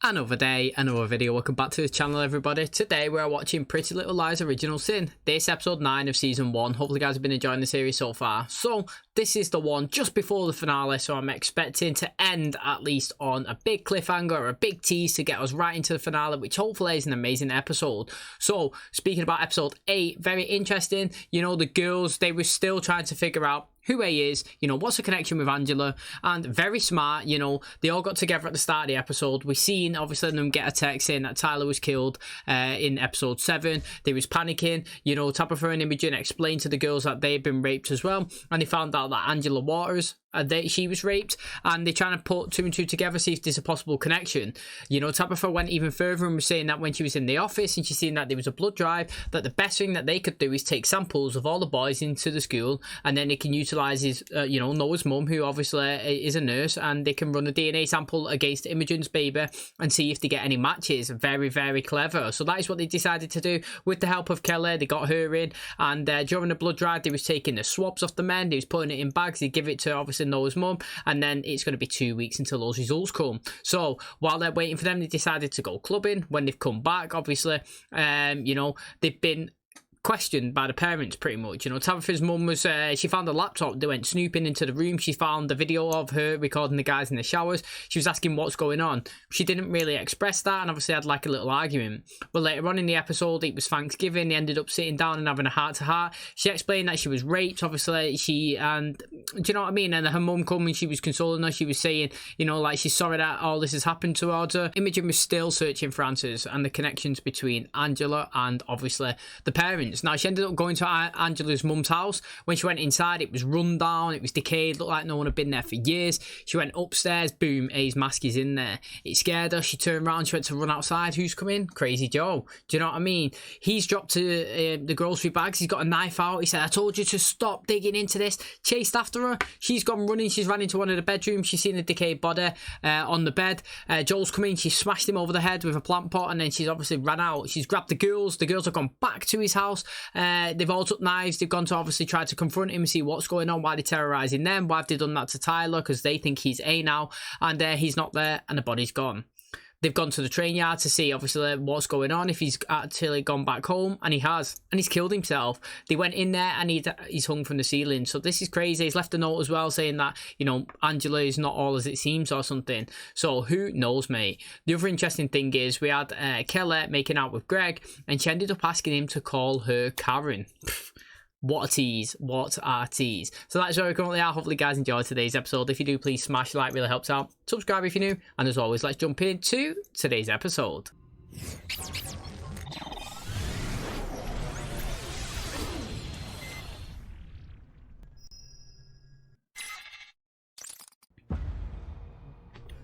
Another day, another video. Welcome back to the channel, everybody. Today we're watching Pretty Little Liars Original Sin. This episode 9 of season 1. Hopefully you guys have been enjoying the series so far. So this is the one just before the finale, so I'm expecting to end at least on a big cliffhanger or a big tease to get us right into the finale, which hopefully is an amazing episode. So speaking about episode 8, very interesting. You know, the girls, they were still trying to figure out who he is, you know, what's the connection with Angela, and very smart, you know, they all got together at the start of the episode. We seen, obviously, them get a text saying that Tyler was killed in episode 7. They was panicking, you know, Tabitha and Imogen explained to the girls that they'd been raped as well, and they found out that Angela Waters, she was raped, and they're trying to put 2 and 2 together, see if there's a possible connection. You know, Tabitha went even further and was saying that when she was in the office and she seen that there was a blood drive, that the best thing that they could do is take samples of all the boys into the school, and then they can utilize his, you know, Noah's mum, who obviously is a nurse, and they can run a DNA sample against Imogen's baby and see if they get any matches. Very, very clever. So that is what they decided to do with the help of Kelly. They got her in, and during the blood drive, they was taking the swabs off the men, they was putting it in bags, they give it to obviously Noah's mum, and then it's going to be 2 weeks until those results come. So while they're waiting for them, they decided to go clubbing. When they've come back, obviously, you know, they've been questioned by the parents pretty much. You know, Tabitha's mum was, she found a laptop, they went snooping into the room, she found the video of her recording the guys in the showers, she was asking what's going on. She didn't really express that, and obviously had like a little argument. But later on in the episode, it was Thanksgiving, they ended up sitting down and having a heart-to-heart. She explained that she was raped, obviously, do you know what I mean? And her mum come and she was consoling her, she was saying, you know, like, she's sorry that all this has happened towards her. Imogen was still searching for answers and the connections between Angela and obviously the parents. Now, she ended up going to Angela's mum's house. When she went inside, it was run down, it was decayed, looked like no one had been there for years. She went upstairs, boom, A's mask is in there. It scared her, she turned around, she went to run outside. Who's coming? Crazy Joe. Do you know what I mean? He's dropped to the grocery bags, he's got a knife out, he said, I told you to stop digging into this. Chased after her, she's gone running, she's ran into one of the bedrooms, she's seen a decayed body on the bed. Joel's come in, she smashed him over the head with a plant pot, and then she's obviously ran out. She's grabbed the girls have gone back to his house. They've all took knives, they've gone to obviously try to confront him and see what's going on, why they're terrorising them, why have they done that to Tyler, because they think he's A now, and he's not there, and the body's gone. They've gone to the train yard to see obviously what's going on, if he's actually gone back home, and he has, and he's killed himself. They went in there and he's hung from the ceiling. So this is crazy. He's left a note as well saying that, you know, Angela is not all as it seems or something. So who knows, mate. The other interesting thing is we had Kelly making out with Greg, and she ended up asking him to call her Karen. What a tease, what a tease. So that's where we currently are. Hopefully you guys enjoyed today's episode. If you do, please smash like, really helps out. Subscribe if you're new, and as always, let's jump into today's episode.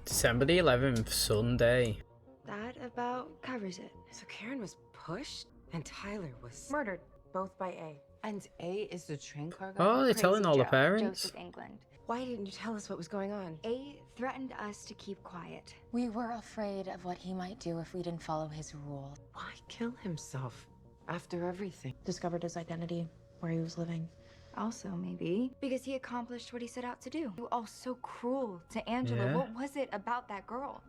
December the 11th, Sunday. That about covers it. So Karen was pushed and Tyler was murdered, both by A. And A is the train car guy? Oh, they're Crazy telling all the Joe, parents. Joseph England. Why didn't you tell us what was going on? A threatened us to keep quiet. We were afraid of what he might do if we didn't follow his rule. Why kill himself after everything? Discovered his identity, where he was living. Also, maybe because he accomplished what he set out to do. You were all so cruel to Angela. Yeah. What was it about that girl?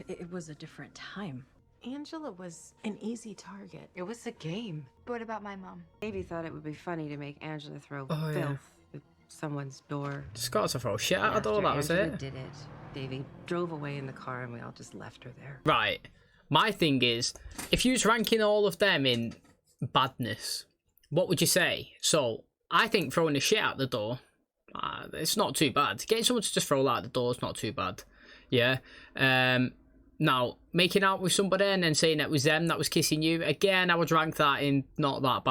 It was a different time. Angela was an easy target. It was a game. What about my mom? Davey thought it would be funny to make Angela throw Oh, filth yeah. at someone's door. Just got to throw shit out the door, After that was Angela it. did it, Davey drove away in the car and we all just left her there. Right. My thing is, if you was ranking all of them in badness, what would you say? So, I think throwing the shit out the door, it's not too bad. Getting someone to just throw that out the door is not too bad. Yeah. Now, making out with somebody and then saying it was them that was kissing you, again, I would rank that in not that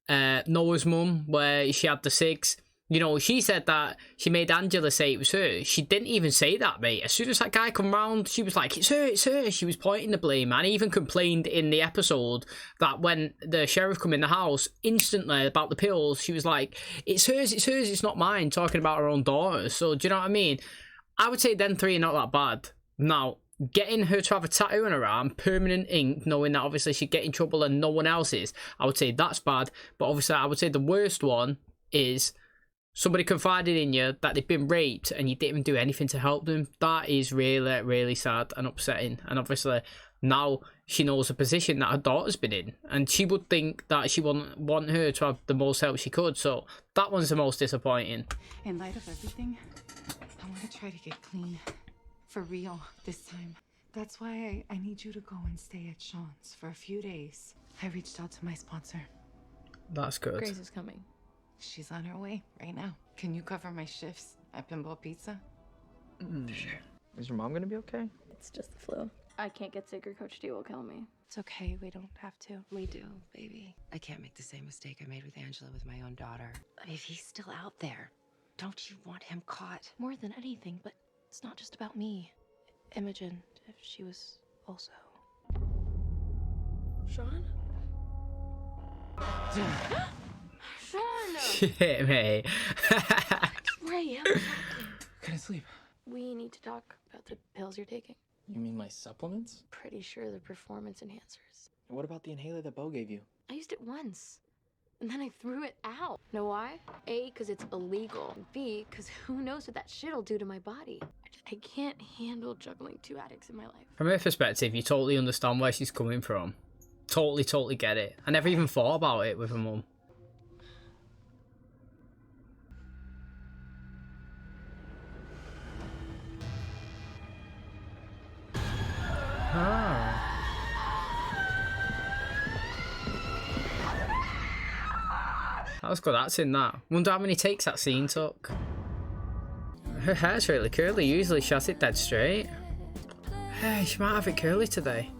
bad. Noah's mum, where she had the cigs, you know, she said that she made Angela say it was her. She didn't even say that, mate. As soon as that guy come round, she was like, it's her, it's her. She was pointing the blame, and even complained in the episode that when the sheriff come in the house, instantly about the pills, she was like, it's hers, it's not mine, talking about her own daughter. So, do you know what I mean? I would say them three are not that bad. Now, getting her to have a tattoo on her arm, permanent ink, knowing that obviously she'd get in trouble and no one else is, I would say that's bad. But obviously I would say the worst one is somebody confided in you that they've been raped and you didn't even do anything to help them. That is really, really sad and upsetting. And obviously now she knows the position that her daughter's been in, and she would think that she wouldn't want her to have the most help she could. So that one's the most disappointing. In light of everything, I want to try to get clean. For real, this time. That's why I need you to go and stay at Sean's for a few days. I reached out to my sponsor. That's good. Grace is coming. She's on her way right now. Can you cover my shifts at Pinball Pizza? Sure. Is your mom gonna be okay? It's just the flu. I can't get sick or Coach D will kill me. It's okay, we don't have to. We do, baby. I can't make the same mistake I made with Angela with my own daughter. If he's still out there, don't you want him caught? More than anything, but it's not just about me. Imogen, if she was also. Sean? Sean! Shit, mate. Ray, Can I sleep? we need to talk about the pills you're taking. You mean my supplements? Pretty sure they're performance enhancers. And what about the inhaler that Bo gave you? I used it once, and then I threw it out. Know why? A, because it's illegal. B, because who knows what that shit'll do to my body. I can't handle juggling two addicts in my life. From her perspective, you totally understand where she's coming from. Totally get it. I never even thought about it with her mum. That was good acting, that. Wonder how many takes that scene took. Her hair's really curly. Usually she has it dead straight. Hey, she might have it curly today.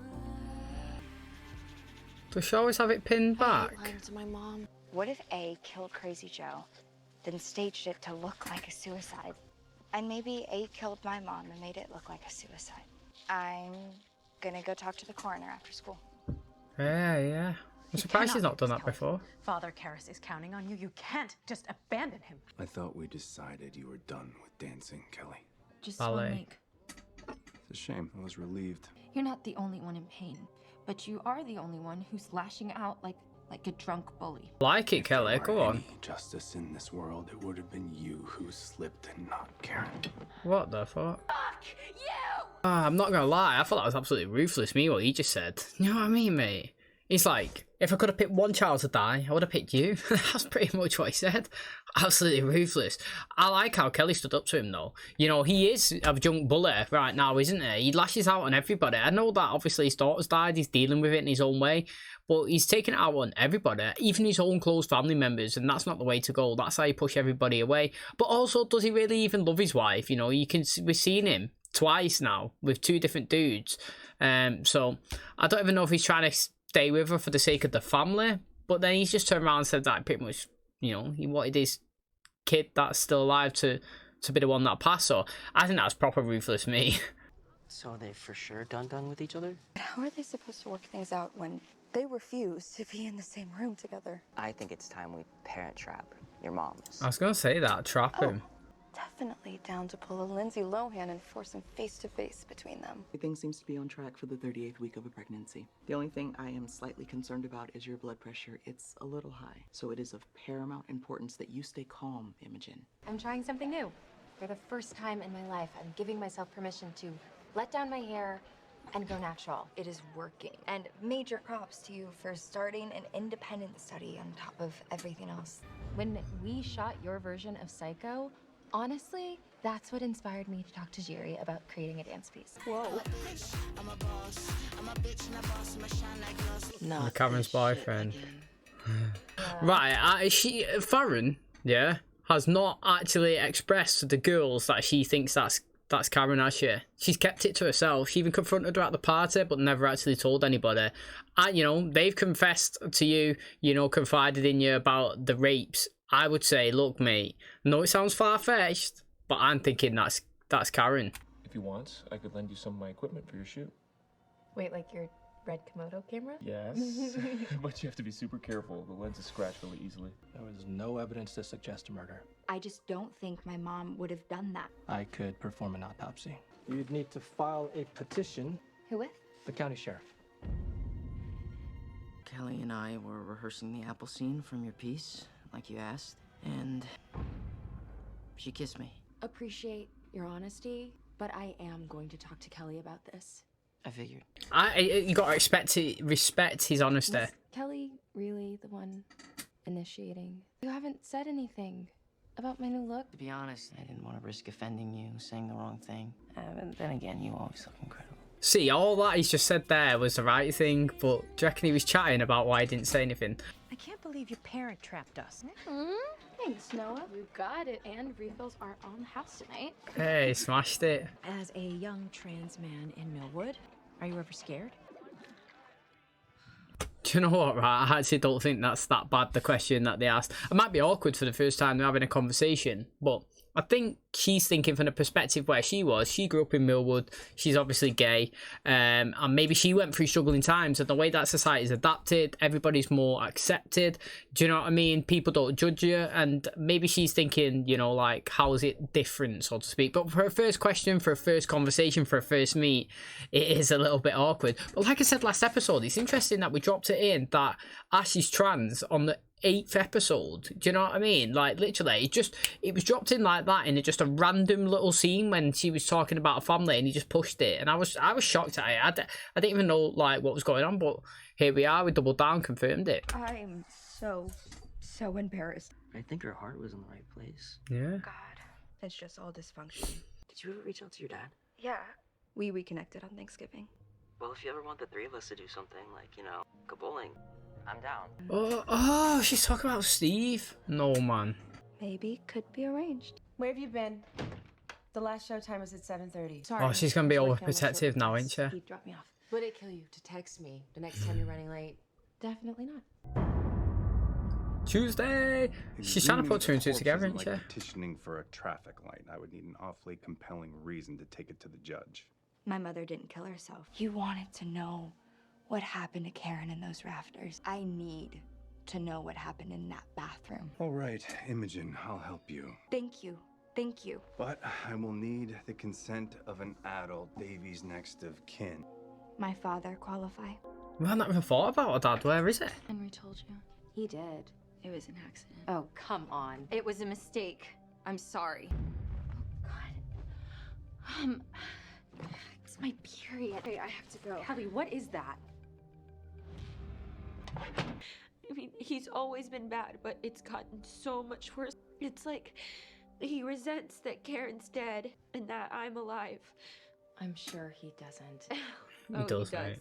Does she always have it pinned back? Lying to my mom. What if A killed Crazy Joe, then staged it to look like a suicide? And maybe A killed my mom and made it look like a suicide. I'm gonna go talk to the coroner after school. Yeah. I'm surprised she's not done that before. Father Karras is counting on you. You can't just abandon him. I thought we decided you were done with dancing, Kelly. Just Ballet. one week. It's a shame. I was relieved. You're not the only one in pain, but you are the only one who's lashing out like a drunk bully. Like it, Kelly. If there Go were on. any justice in this world, it would have been you who slipped and not Karen. What the fuck? Fuck you! I'm not gonna lie. I thought that was absolutely ruthless. Me, what he just said. You know what I mean, mate? He's like, if I could have picked one child to die, I would have picked you. That's pretty much what he said. Absolutely ruthless. I like how Kelly stood up to him, though. You know, he is a junk bully right now, isn't he? He lashes out on everybody. I know that obviously his daughter's died. He's dealing with it in his own way. But he's taking it out on everybody, even his own close family members. And that's not the way to go. That's how you push everybody away. But also, does he really even love his wife? You know, we've seen him twice now with two different dudes. So I don't even know if he's trying to stay with her for the sake of the family, but then he's just turned around and said that pretty much, you know, he wanted his kid that's still alive to be the one that passed. So I think that's proper ruthless, me. So are they for sure done with each other? How are they supposed to work things out when they refuse to be in the same room together? I think it's time we parent trap your moms. I was gonna say that, trap him. Definitely down to pull a Lindsay Lohan and force him face-to-face between them. Everything seems to be on track for the 38th week of a pregnancy. The only thing I am slightly concerned about is your blood pressure. It's a little high, so it is of paramount importance that you stay calm, Imogen. I'm trying something new. For the first time in my life, I'm giving myself permission to let down my hair and go natural. It is working. And major props to you for starting an independent study on top of everything else. When we shot your version of Psycho, honestly, that's what inspired me to talk to Jerry about creating a dance piece. Whoa. Not Cameron's boyfriend. Right, Farron, yeah, has not actually expressed to the girls that she thinks that's Karen, has she? She's kept it to herself. She even confronted her at the party, but never actually told anybody. And, you know, they've confessed to you, you know, confided in you about the rapes. I would say, look, mate, I know it sounds far-fetched, but I'm thinking that's Karen. If you want, I could lend you some of my equipment for your shoot. Wait, like your red Komodo camera? Yes, but you have to be super careful. The lens is scratched really easily. There was no evidence to suggest a murder. I just don't think my mom would have done that. I could perform an autopsy. You'd need to file a petition. Who with? The county sheriff. Kelly and I were rehearsing the apple scene from your piece, like you asked, and She kissed me. Appreciate your honesty, but I am going to talk to Kelly about this. I figured. You gotta respect his honesty. Was Kelly really the one initiating? You haven't said anything about my new look. To be honest, I didn't want to risk offending you, saying the wrong thing. And then again, you always look incredible. See, all that he's just said there was the right thing, but do you reckon he was chatting about why he didn't say anything? I can't believe your parent trapped us. Thanks, Noah. You got it. And refills are on the house tonight. Hey, smashed it. As a young trans man in Millwood, are you ever scared? Do you know what, right? I actually don't think that's that bad, the question that they asked. It might be awkward for the first time they're having a conversation, but I think she's thinking from the perspective where she was. She grew up in Millwood. She's obviously gay. And maybe she went through struggling times. And the way that society's adapted, everybody's more accepted. Do you know what I mean? People don't judge you. And maybe she's thinking, you know, like, how is it different, so to speak? But for a first question, for a first conversation, for a first meet, it is a little bit awkward. But like I said last episode, it's interesting that we dropped it in that Ash is trans on the 8th episode. Do you know what I mean? Like, literally, it was dropped in like that in just a random little scene when she was talking about a family, and he just pushed it, and I was shocked at it. I didn't even know like what was going on, but here we are. We doubled down, confirmed it. I'm so embarrassed. I think her heart was in the right place. Yeah. God, it's just all dysfunction. Did you ever reach out to your dad? Yeah, we reconnected on Thanksgiving. Well, if you ever want the three of us to do something, like, you know, go bowling, I'm down. Oh, she's talking about Steve. No, man. Maybe could be arranged. Where have you been? The last show time was at 7:30. Sorry. Oh, she's gonna be overprotective now, ain't she? He dropped me off. Would it kill you to text me the next time you're running late? Definitely not. Tuesday. She's trying to put two and two together, isn't she? Like petitioning for a traffic light. I would need an awfully compelling reason to take it to the judge. My mother didn't kill herself. You wanted to know what happened to Karen in those rafters. I need to know what happened in that bathroom. All right, Imogen, I'll help you. Thank you. Thank you. But I will need the consent of an adult, Davy's next of kin. My father qualify? We haven't even thought about it, Dad. Where is it? Henry told you. He did. It was an accident. Oh, come on. It was a mistake. I'm sorry. God. It's my period. Hey, I have to go. Kelly, what is that? I mean, he's always been bad, but it's gotten so much worse. It's like he resents that Karen's dead and that I'm alive. I'm sure he doesn't. He does, right?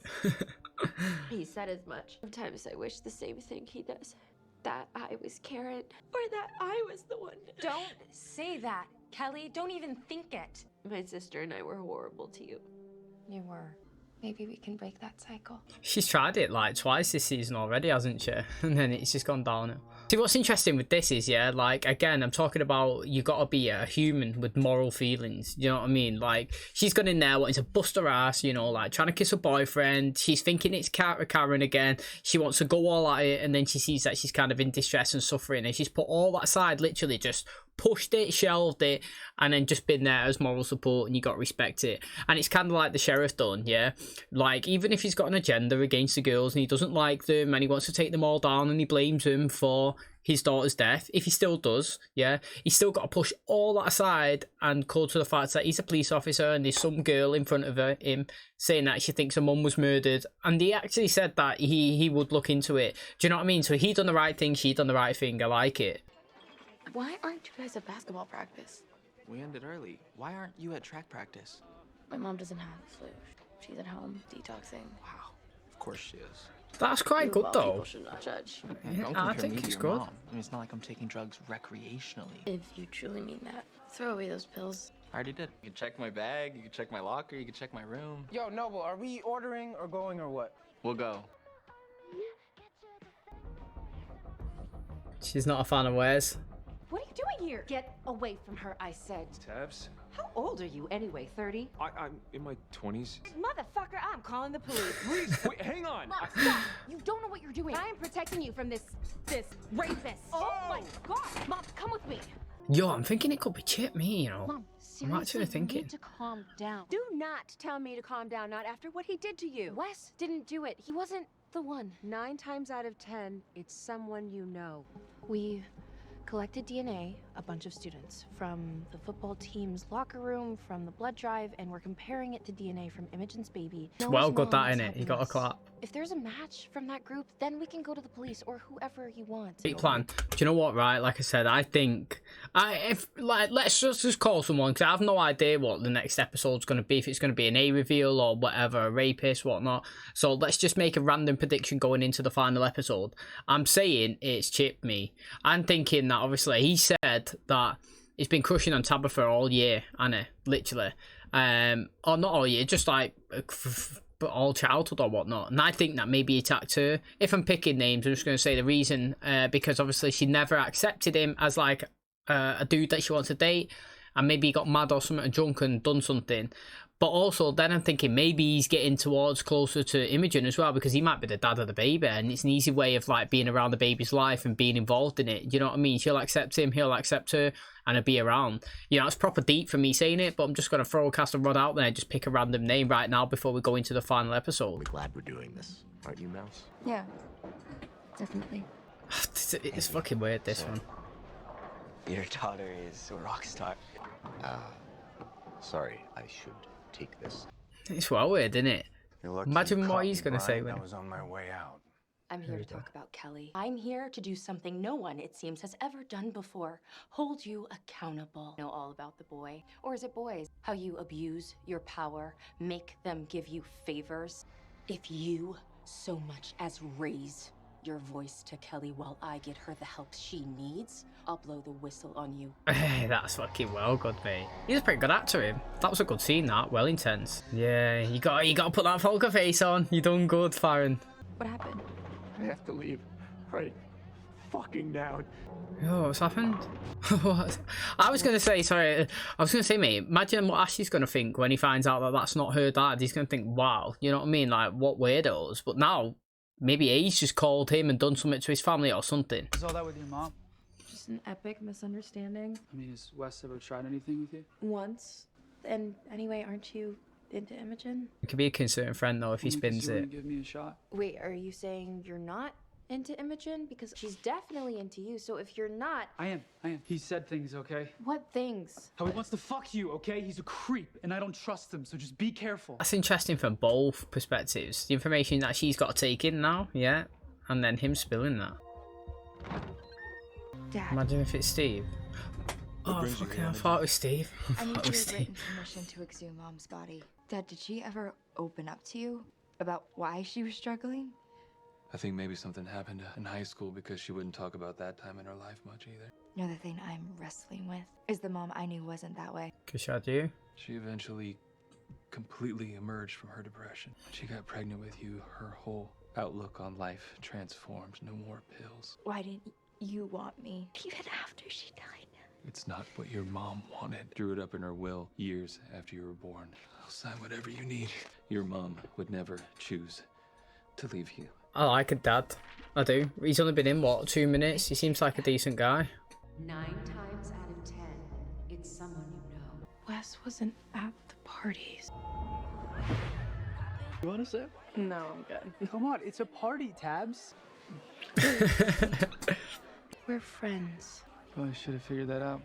He said as much. Sometimes I wish the same thing he does. That I was Karen, or that I was the one. Don't say that, Kelly. Don't even think it. My sister and I were horrible to you. You were. Maybe we can break that cycle. She's tried it like twice this season already, hasn't she? And then it's just gone downhill. See, what's interesting with this is, yeah, like, again, I'm talking about you gotta be a human with moral feelings. You know what I mean? Like, she's gone in there wanting to bust her ass, you know, like, trying to kiss her boyfriend. She's thinking it's Karen again. She wants to go all at it, and then she sees that she's kind of in distress and suffering, and she's put all that aside, literally just pushed it, shelved it, and then just been there as moral support, and you got to respect it. And it's kind of like the sheriff done, yeah? Like, even if he's got an agenda against the girls and he doesn't like them and he wants to take them all down and he blames them for his daughter's death, if he still does, yeah, he's still got to push all that aside and go to the fact that he's a police officer and there's some girl in front of him saying that she thinks her mum was murdered, and he actually said that he would look into it. Do you know what I mean? So he done the right thing, she done the right thing. I like it. Why aren't you guys at basketball practice? We ended early. Why aren't you at track practice? My mom doesn't have the flu. She's at home detoxing. Wow. Of course she is. That's quite good, though. People should not judge. Yeah, don't I compare think me to it's your good. mom. I mean, it's not like I'm taking drugs recreationally. If you truly mean that, throw away those pills. I already did. You can check my bag, you can check my locker, you can check my room. Yo, Noble, are we ordering or going or what? We'll go. She's not a fan of Wes. What are you doing here? Get away from her, I said. Tabs? How old are you anyway, 30? I'm in my 20s. Motherfucker, I'm calling the police. Please, wait, hang on. Mom, stop. You don't know what you're doing. I am protecting you from this rapist. Oh my God. Mom, come with me. Yo, I'm thinking it could be Chip me, you know. Mom, I'm actually thinking. You need to calm down. Do not tell me to calm down, not after what he did to you. Wes didn't do it. He wasn't the one. 9 times out of 10, it's someone you know. We collected DNA, a bunch of students, from the football team's locker room, from the blood drive, and we're comparing it to DNA from Imogen's baby. It's well good that, innit? You got a clap. If there's a match from that group, then we can go to the police or whoever you want. Great plan. Do you know what, right? Like I said, I think let's just call someone, because I have no idea what the next episode's going to be, if it's going to be an A reveal or whatever, a rapist, whatnot. So let's just make a random prediction going into the final episode. I'm saying it's Chip me. I'm thinking that obviously he said that he's been crushing on Tabitha all year, Anna, literally. Or not all year, just like all childhood or whatnot. And I think that maybe he attacked her. If I'm picking names, I'm just going to say the reason, because obviously she never accepted him as like a dude that she wants to date, and maybe he got mad or something, drunk and done something. But also then I'm thinking maybe he's getting towards closer to Imogen as well, because he might be the dad of the baby, and it's an easy way of like being around the baby's life and being involved in it. You know what I mean? She'll accept him, he'll accept her, and he'll be around. You know, it's proper deep for me saying it, but I'm just going to throw a cast of rod out there and just pick a random name right now before we go into the final episode. We're glad we're doing this. Aren't you, Mouse? Yeah, definitely. It's fucking weird, this one. Your daughter is a rock star. Sorry, I should take this. It's well weird, isn't it? Imagine what he's going to say when... I was on my way out. I'm here to talk about Kelly. I'm here to do something no one, it seems, has ever done before. Hold you accountable. Know all about the boy. Or is it boys? How you abuse your power, make them give you favors. If you so much as raise your voice to Kelly while I get her the help she needs, I'll blow the whistle on you. Hey, that's fucking well good, mate. He's a pretty good actor, him. That was a good scene, that. Well intense. Yeah, you got to put that poker face on. You done good, Farron. What happened? I have to leave right fucking now. Oh, what's happened? What? I was going to say, sorry, I was going to say, mate, imagine what Ashley's going to think when he finds out that that's not her dad. He's going to think, wow, you know what I mean? Like, what weirdos. But now, maybe Ace just called him and done something to his family or something. Is all that with your mom? Just an epic misunderstanding. I mean, has Wes ever tried anything with you? Once. And anyway, aren't you into Imogen? It could be a concerned friend, though, if he spins it. Give me a shot. Wait, are you saying you're not into Imogen? Because she's definitely into you, so if you're not... I am. He said things, okay? What things? How he wants to fuck you, okay? He's a creep, and I don't trust him, so just be careful. That's interesting from both perspectives. The information that she's got to take in now, yeah? And then him spilling that. Dad. Imagine if it's Steve. Oh, fucking, I thought it was Steve. I need your written permission to exhume Mom's body. Dad, did she ever open up to you about why she was struggling? I think maybe something happened in high school because she wouldn't talk about that time in her life much either. You know, the thing I'm wrestling with is the mom I knew wasn't that way. Cause she had you? She eventually completely emerged from her depression. She got pregnant with you. Her whole outlook on life transformed. No more pills. Why didn't you want me? Even after she died. It's not what your mom wanted. Drew it up in her will years after you were born. I'll sign whatever you need. Your mom would never choose to leave you. I like a dad. I do. He's only been in, what, 2 minutes? He seems like a decent guy. 9 times out of 10, it's someone you know. Wes wasn't at the parties. You want to sip? No, I'm good. Come on, it's a party, Tabs. We're friends. Probably should have figured that out.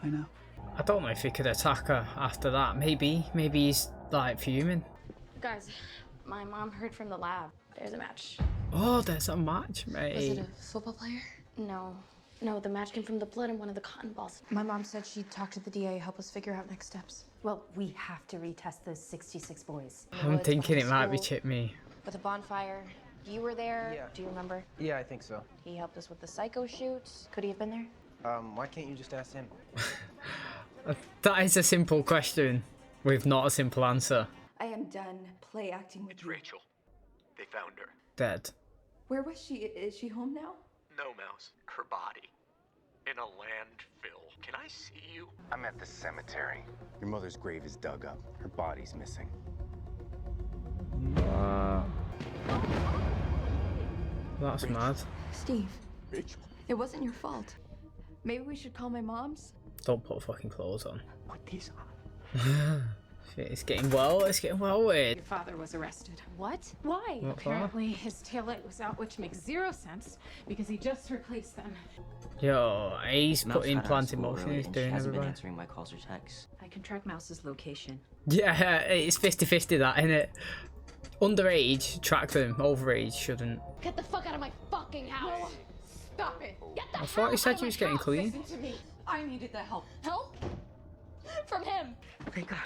I know. I don't know if he could attack her after that. Maybe he's like fuming. Guys, my mom heard from the lab. There's a match. Oh, there's a match, mate. Was it a football player? No, the match came from the blood in one of the cotton balls. My mom said she'd talk to the DA, help us figure out next steps. Well, we have to retest those 66 boys. I'm thinking it might be Chip me. With a bonfire. You were there. Yeah. Do you remember? Yeah, I think so. He helped us with the psycho shoot. Could he have been there? Why can't you just ask him? That is a simple question with not a simple answer. I am done play acting with It's Rachel. They found her. Dead. Where was she? Is she home now? No, Mouse. Her body. In a landfill. Can I see you? I'm at the cemetery. Your mother's grave is dug up. Her body's missing. That's Rachel. Mad. Steve. Rachel. It wasn't your fault. Maybe we should call my mom's? Don't put fucking clothes on. Put these on. It's getting well weird. Your father was arrested. What? Why? What for? Apparently, his taillight was out, which makes zero sense because he just replaced them. Yo, he's Mouse putting got out of plant school emotion. early He's and she doing hasn't been everybody. answering my calls or texts. I can track Mouse's location. Yeah, it's 50-50 that, isn't it? Underage, track them. Overage, shouldn't. Get the fuck out of my fucking house! Stop it! Get the I thought he hell said out he of was my getting house! clean. Listen to me. I needed the help. Help? From him. Thank God.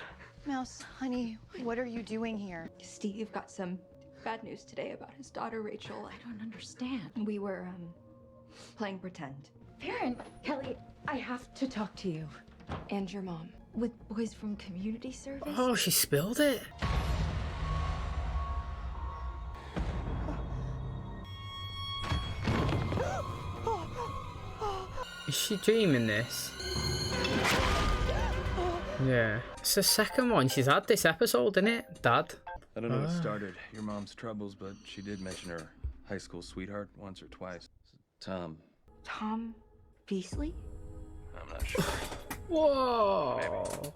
Mouse, honey, what are you doing here? Steve got some bad news today about his daughter, Rachel. I don't understand. We were, playing pretend. Farron, Kelly, I have to talk to you. And your mom. With boys from community service. Oh, she spilled it. Is she dreaming this? Yeah. It's the second one she's had this episode, isn't it, Dad? I don't know what started your mom's troubles, but she did mention her high school sweetheart once or twice. Tom. Tom Beasley? I'm not sure. Whoa.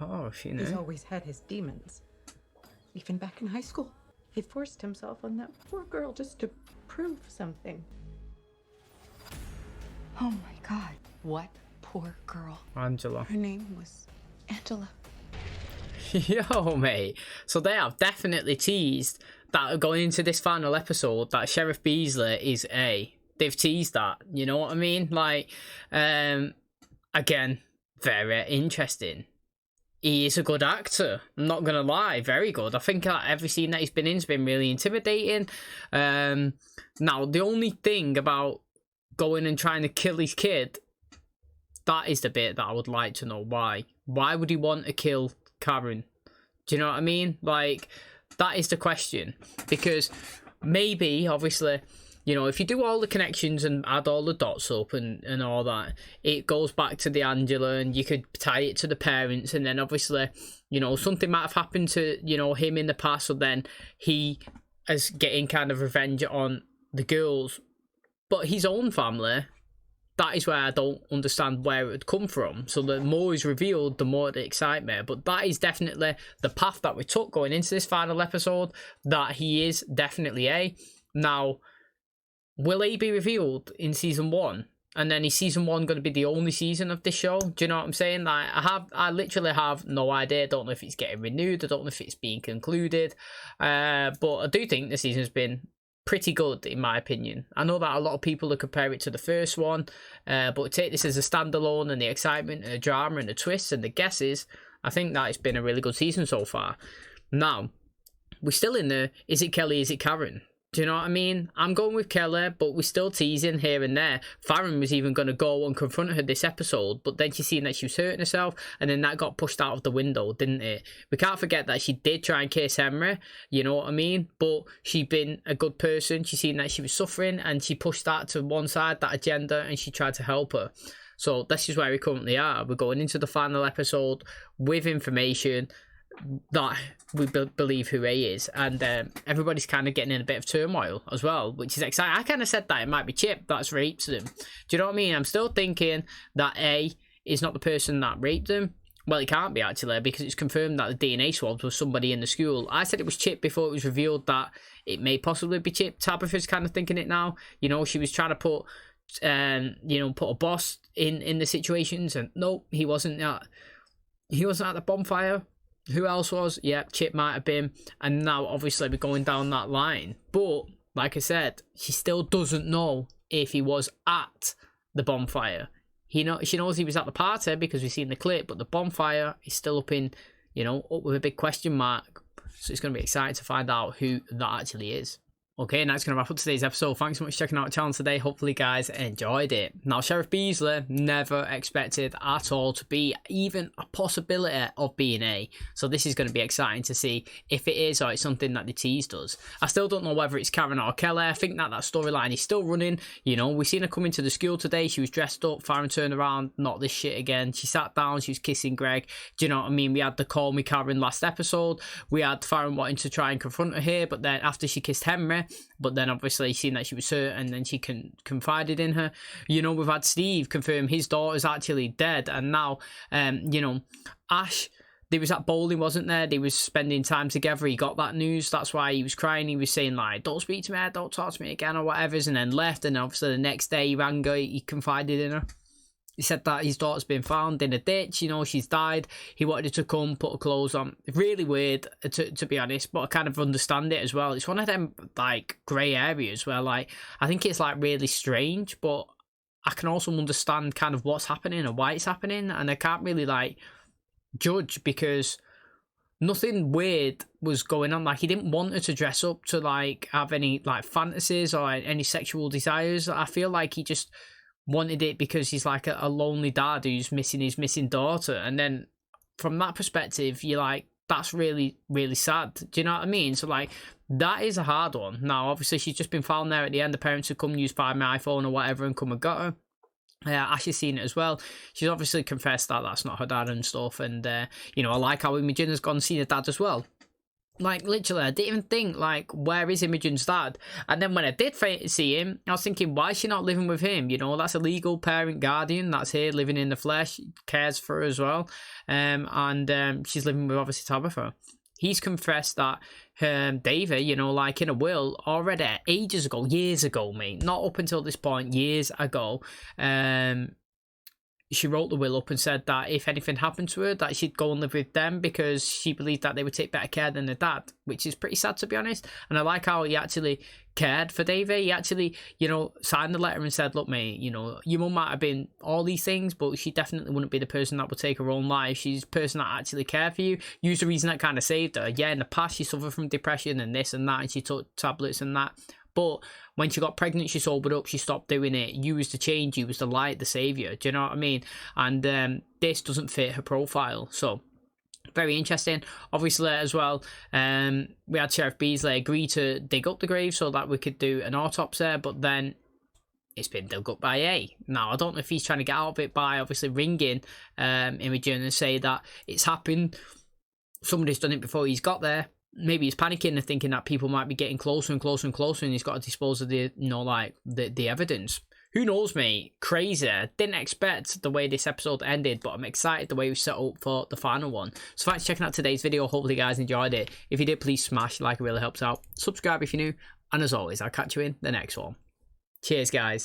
Oh, she He's knew. always had his demons. Even back in high school, he forced himself on that poor girl just to prove something. Oh my God. What poor girl? Angela. Her name was Angela. Yo, mate. So they have definitely teased that going into this final episode that Sheriff Beasley is A. They've teased that, you know what I mean? Like, again, very interesting. He is a good actor. I'm not gonna lie, very good. I think every scene that he's been in has been really intimidating. Now, the only thing about going and trying to kill his kid, that is the bit that I would like to know why. Why would he want to kill Karen? Do you know what I mean? Like, that is the question. Because maybe, obviously, you know, if you do all the connections and add all the dots up and all that, it goes back to the Angela, and you could tie it to the parents, and then obviously, you know, something might have happened to, you know, him in the past, so then he is getting kind of revenge on the girls. But his own family, that is where I don't understand where it would come from. So the more is revealed, the more it excites me. But that is definitely the path that we took going into this final episode, that he is definitely A. Now, will A be revealed in season 1? And then is season 1 going to be the only season of this show? Do you know what I'm saying? Like, I literally have no idea. I don't know if it's getting renewed. I don't know if it's being concluded. But I do think the season's been pretty good, in my opinion. I know that a lot of people will compare it to the first one, but take this as a standalone, and the excitement and the drama and the twists and the guesses, I think that it's been a really good season so far. Now, we're still in the, is it Kelly, is it Karen? Do you know what I mean? I'm going with Kelly, but we're still teasing here and there. Farron was even going to go and confront her this episode, but then she seen that she was hurting herself, and then that got pushed out of the window, didn't it? We can't forget that she did try and kiss Henry, you know what I mean? But she'd been a good person. She seen that she was suffering, and she pushed that to one side, that agenda, and she tried to help her. So this is where we currently are. We're going into the final episode with information that we believe who he is, and everybody's kind of getting in a bit of turmoil as well, which is exciting. I kind of said that it might be Chip that's raped them. Do you know what I mean? I'm still thinking that A is not the person that raped them. Well, it can't be, actually, because it's confirmed that the DNA swabs was somebody in the school. I said it was Chip before it was revealed that it may possibly be Chip. Tabitha's kind of thinking it now. You know, she was trying to put put a boss in the situations, and no, he wasn't at the bonfire. Who else was? Yeah, Chip might have been. And now, obviously, we're going down that line. But, like I said, she still doesn't know if he was at the bonfire. She knows he was at the party because we've seen the clip, but the bonfire is still up with a big question mark. So it's going to be exciting to find out who that actually is. Okay, and that's going to wrap up today's episode. Thanks so much for checking out the channel today. Hopefully, you guys enjoyed it. Now, Sheriff Beasley never expected at all to be even a possibility of being A. So this is going to be exciting to see if it is or it's something that the teased us. I still don't know whether it's Karen or Kelly. I think that storyline is still running. You know, we've seen her come into the school today. She was dressed up. Farron turned around. Not this shit again. She sat down. She was kissing Greg. Do you know what I mean? We had the call me Karen last episode. We had Farron wanting to try and confront her here, but then after she kissed Henry, but then obviously seen that she was hurt, and then she confided in her. You know, we've had Steve confirm his daughter's actually dead, and now, Ash there was that bowling, wasn't there? They was spending time together. He got that news. That's why he was crying. He was saying, like, don't speak to me, don't talk to me again, or whatever, and then left. And obviously the next day he rang her, he confided in her. He said that his daughter's been found in a ditch, you know, she's died. He wanted her to come, put her clothes on. Really weird, to be honest, but I kind of understand it as well. It's one of them, like, grey areas where, like, I think it's, like, really strange, but I can also understand kind of what's happening and why it's happening, and I can't really, like, judge because nothing weird was going on. Like, he didn't want her to dress up to, like, have any, like, fantasies or any sexual desires. I feel like he just wanted it because he's like a lonely dad who's missing his missing daughter, and then from that perspective you're like, that's really, really sad. Do you know what I mean? So, like, that is a hard one. Now obviously she's just been found there at the end. The parents have come and used Find My iPhone or whatever and come and got her. Ashley's seen it as well. She's obviously confessed that that's not her dad and stuff, and you know, I like how Imogen has gone and seen her dad as well. Like, literally, I didn't even think, like, where is Imogen's dad? And then when I did see him, I was thinking, why is she not living with him? You know, that's a legal parent guardian that's here living in the flesh, cares for her as well. And she's living with, obviously, Tabitha. He's confessed that David, you know, like, in a will already ages ago, years ago, mate, not up until this point, years ago, she wrote the will up and said that if anything happened to her, that she'd go and live with them because she believed that they would take better care than her dad, which is pretty sad, to be honest. And I like how he actually cared for David. He actually, you know, signed the letter and said, look, mate, you know, your mum might have been all these things, but she definitely wouldn't be the person that would take her own life. She's the person that actually cared for you. Use the reason that kind of saved her. Yeah, in the past, she suffered from depression and this and that, and she took tablets and that. But when she got pregnant, she sobered up, she stopped doing it. You was the change, you was the light, the saviour. Do you know what I mean? And this doesn't fit her profile. So, very interesting. Obviously, as well, we had Sheriff Beasley agree to dig up the grave so that we could do an autopsy, but then it's been dug up by A. Now, I don't know if he's trying to get out of it by obviously ringing Imogen and say that it's happened. Somebody's done it before he's got there. Maybe he's panicking and thinking that people might be getting closer and closer and closer, and he's got to dispose of the, you know, like the evidence. Who knows, mate? Crazy. Didn't expect the way this episode ended, but I'm excited the way we set up for the final one. So thanks for checking out today's video. Hopefully you guys enjoyed it. If you did, please smash like, it really helps out. Subscribe if you're new, and as always, I'll catch you in the next one. Cheers, guys.